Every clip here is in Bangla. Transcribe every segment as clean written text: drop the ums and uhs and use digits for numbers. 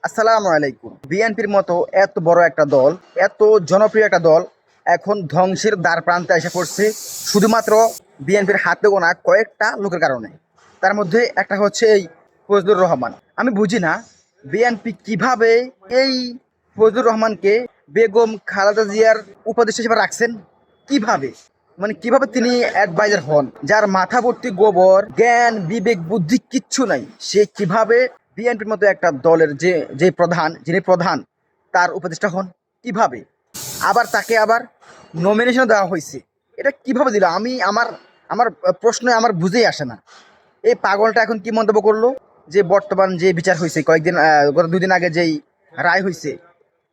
আসসালামু আলাইকুম। বিএনপির মতো এত বড় একটা দল, এত জনপ্রিয় একটা দল এখন ধ্বংসের দ্বার প্রান্তে এসে পড়ছে শুধুমাত্র বিএনপির হাতে গোনা কয়েকটা লোকের কারণে। তার মধ্যে একটা হচ্ছে এই ফজলুর রহমান। আমি বুঝি না বিএনপি কিভাবে এই ফজলুর রহমানকে বেগম খালেদা জিয়ার উপদেষ্টা হিসেবে রাখছেন। কিভাবে, মানে কিভাবে তিনি অ্যাডভাইজার হন, যার মাথা ভর্তি গোবর, জ্ঞান বিবেক বুদ্ধি কিচ্ছু নাই, সে কিভাবে বিএনপির মতো একটা দলের যে প্রধান, যিনি প্রধান, তার উপদেষ্টা হন কিভাবে? আবার তাকে আবার নমিনেশন দেওয়া হয়েছে, এটা কিভাবে দিল? আমি আমার আমার প্রশ্ন আমার বুঝেই আসে না। এই পাগলটা এখন কি মন্তব্য করলো যে বর্তমান যে বিচার হয়েছে কয়েকদিন গত 2 দিন আগে যেই রায় হয়েছে,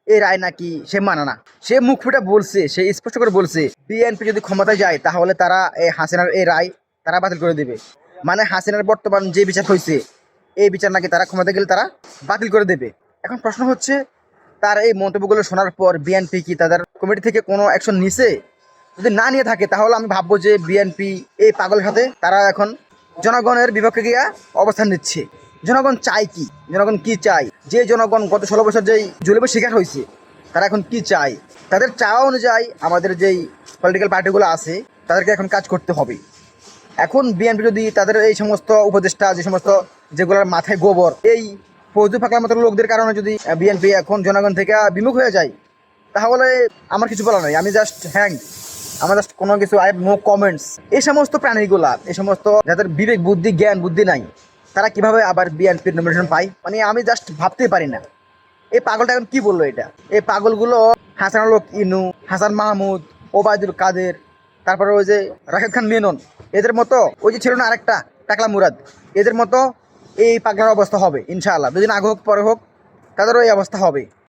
এই রায় নাকি সে মানে না। সে মুখ ফুটে বলছে, সে স্পষ্ট করে বলছে বিএনপি যদি ক্ষমতায় যায় তাহলে তারা এই হাসিনার এই রায় তারা বাতিল করে দেবে। মানে হাসিনার বর্তমান যে বিচার হয়েছে, এই বিচার নাকি তারা ক্ষমতায় গেলে তারা বাতিল করে দেবে। এখন প্রশ্ন হচ্ছে, তার এই মন্তব্যগুলো শোনার পর বিএনপি কি তাদের কমিটি থেকে কোনো অ্যাকশন নিছে? যদি না নিয়ে থাকে তাহলে আমি ভাববো যে বিএনপি এই পাগলের সাথে তারা এখন জনগণের বিপক্ষে গিয়া অবস্থান নিচ্ছে। জনগণ চায় কি? জনগণ কি চায়? যে জনগণ গত 16 বছর যেই জুলুমের শিকার হয়েছে, তারা এখন কি চায়? তাদের চাওয়া অনুযায়ী আমাদের যেই পলিটিক্যাল পার্টিগুলো আছে তাদেরকে এখন কাজ করতে হবে। এখন বিএনপি যদি তাদের এই সমস্ত উপদেষ্টা, যে সমস্ত যেগুলোর মাথায় গোবর, এই ফৌজু ফাঁকলার মতো লোকদের কারণে যদি বিএনপি এখন জনগণ থেকে বিমুখ হয়ে যায়, তাহলে আমার কিছু বলার নাই। আমি জাস্ট হ্যাং, আমার জাস্ট কোনো কিছু, আই হ্যাভ নো কমেন্টস। এই সমস্ত প্রাণীগুলা, এই সমস্ত যাদের বিবেক বুদ্ধি জ্ঞান বুদ্ধি নাই, তারা কিভাবে আবার বিএনপির নমিনেশন পায়? মানে আমি জাস্ট ভাবতেই পারি না এই পাগলটা এখন কি বললো এটা। এই পাগলগুলো হাসানুল ইনু, হাসান মাহমুদ, ওবায়দুল কাদের, তারপরে ওই যে রাশেদ খান মেনন, এদের মতো, ওই যে ছিল না আরেকটা টাকলা মুরাদ, এদের মতো এই পাগলার অবস্থা হবে ইনশাআল্লাহ। 2 দিন আগে হোক পরে হোক তাদেরও এই অবস্থা হবে।